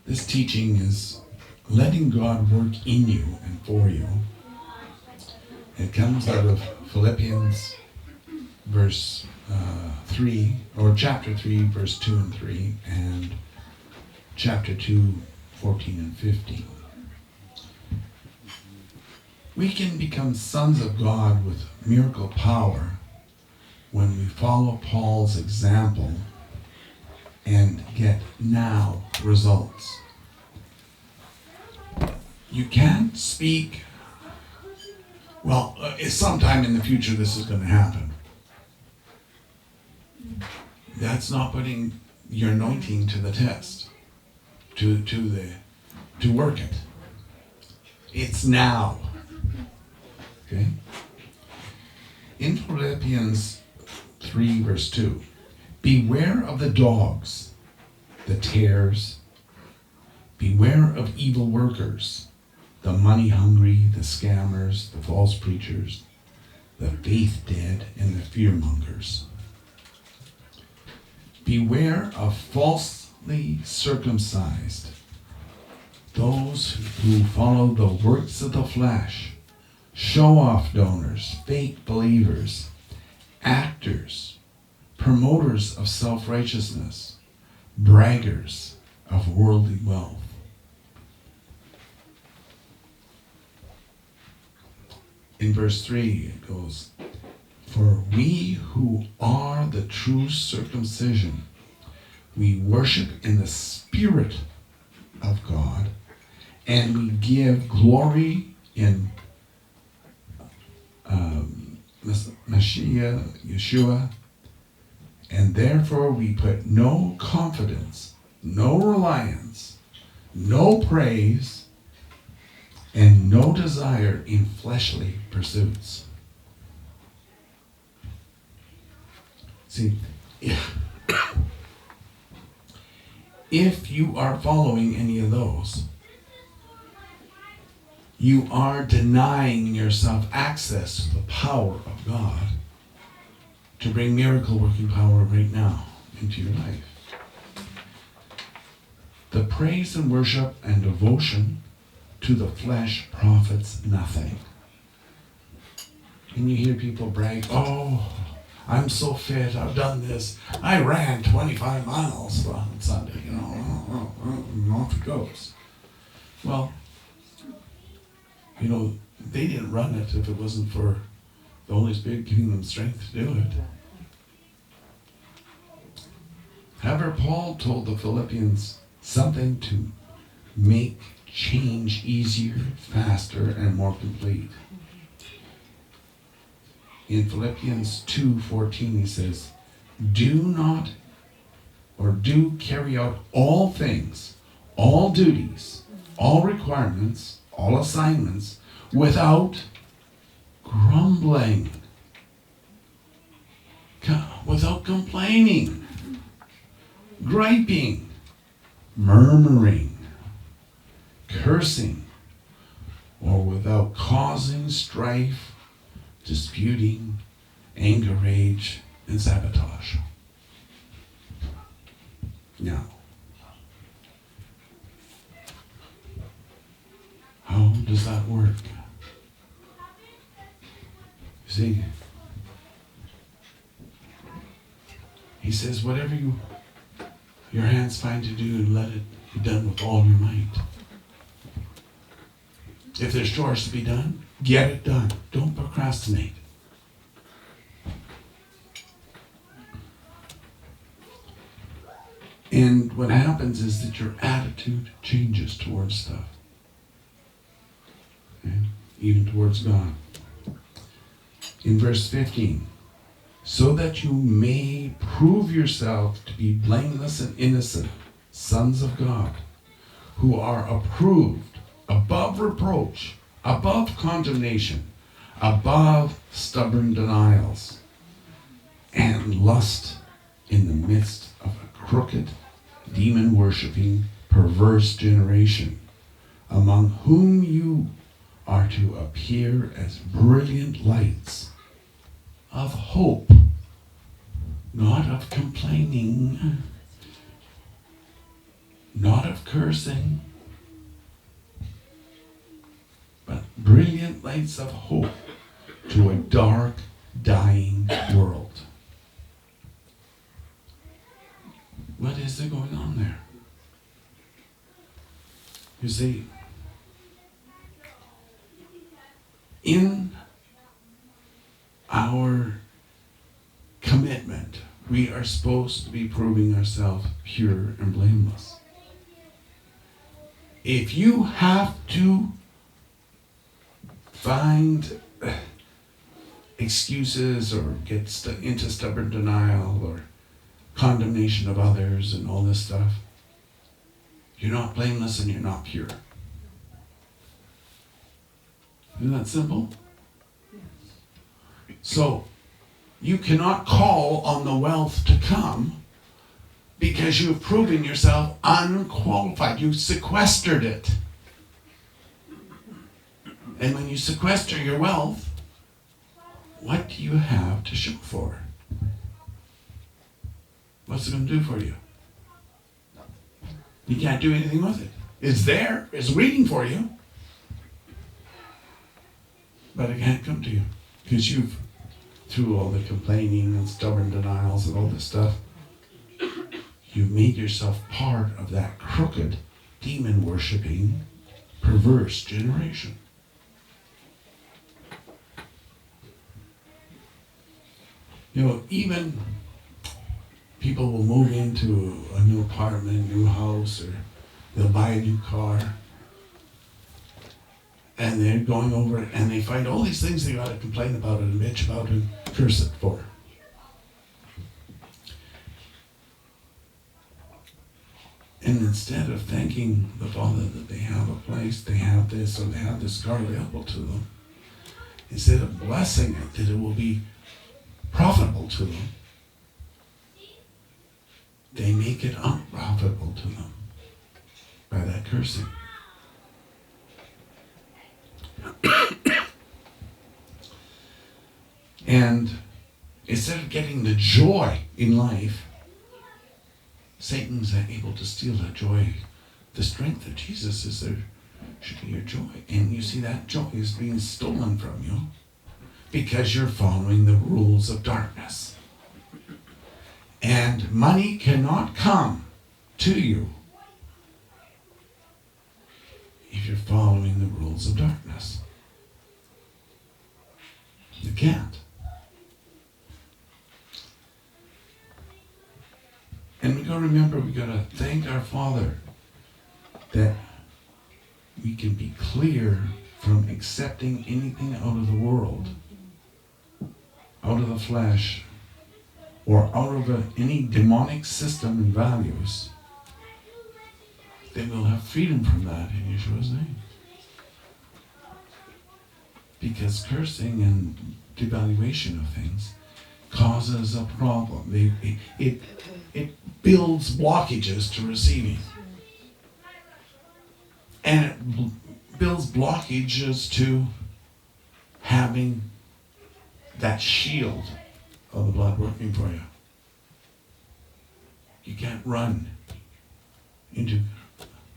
This teaching is letting God work in you and for you. It comes out of Philippians verse 3, or chapter 3, verse 2 and 3, and chapter 2, 14 and 15. We can become sons of God with miracle power when we follow Paul's example and get now results. You can't speak, well, sometime in the future this is going to happen. That's not putting your anointing to the test, to work it. It's now. Okay? In Philippians 3 verse 2, beware of the dogs, the tares, beware of evil workers, the money hungry, the scammers, the false preachers, the faith dead, and the fear mongers. Beware of falsely circumcised, those who follow the works of the flesh, show-off donors, fake believers, actors, promoters of self-righteousness, braggers of worldly wealth. In verse 3 it goes, for we who are the true circumcision, we worship in the Spirit of God, and we give glory in Mashiach, Yeshua, and therefore we put no confidence, no reliance, no praise, and no desire in fleshly pursuits. See, if you are following any of those, you are denying yourself access to the power of God to bring miracle working power right now into your life. The praise and worship and devotion to the flesh profits nothing. And you hear people brag, oh, I'm so fit, I've done this. I ran 25 miles on Sunday, and off it goes. Well, they didn't run it if it wasn't for the Holy Spirit giving them strength to do it. However, Paul told the Philippians something to make change easier, faster, and more complete. In Philippians 2:14 he says, do carry out all things, all duties, all requirements, all assignments, without grumbling, without complaining, griping, murmuring, cursing, or without causing strife, disputing, anger, rage, and sabotage. Now, how does that work? You see, he says, whatever your hands find to do, let it be done with all your might. If there's chores to be done, get it done. Don't procrastinate. And what happens is that your attitude changes towards stuff. Okay? Even towards God. In verse 15, so that you may prove yourself to be blameless and innocent, sons of God, who are approved, above reproach, above condemnation, above stubborn denials, and lust in the midst of a crooked, demon-worshipping, perverse generation, among whom you are to appear as brilliant lights of hope, not of complaining, not of of cursing, but brilliant lights of hope to a dark, dying world. What is there going on there? You see, in our commitment, we are supposed to be proving ourselves pure and blameless. If you have to find excuses or get into stubborn denial or condemnation of others and all this stuff, you're not blameless and you're not pure. Isn't that simple? So, you cannot call on the wealth to come because you have proven yourself unqualified. You sequestered it. And when you sequester your wealth, what do you have to show for? What's it going to do for you? You can't do anything with it. It's there. It's waiting for you. But it can't come to you because you've, through all the complaining and stubborn denials and all this stuff, you've made yourself part of that crooked, demon-worshipping, perverse generation. You know, even people will move into a new apartment, new house, or they'll buy a new car, and they're going over it, and they find all these things they got to complain about and bitch about and curse it for. And instead of thanking the Father that they have a place, they have this, or they have this car available to them, instead of blessing it, that it will be profitable to them, they make it unprofitable to them by that cursing. And instead of getting the joy in life, Satan's able to steal that joy. The strength of Jesus is there should be your joy. And you see, that joy is being stolen from you because you're following the rules of darkness. And money cannot come to you if you're following the rules of darkness. You can't. And we got to remember, we got to thank our Father that we can be clear from accepting anything out of the world, out of the flesh, or out of any demonic system and values. Then we'll have freedom from that in Yeshua's name. Because cursing and devaluation of things causes a problem. It builds blockages to receiving. And it builds blockages to having that shield of the blood working for you. You can't run into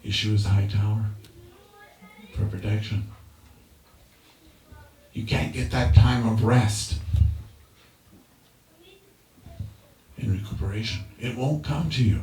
Yeshua's high tower for protection. You can't get that time of rest and recuperation. It won't come to you.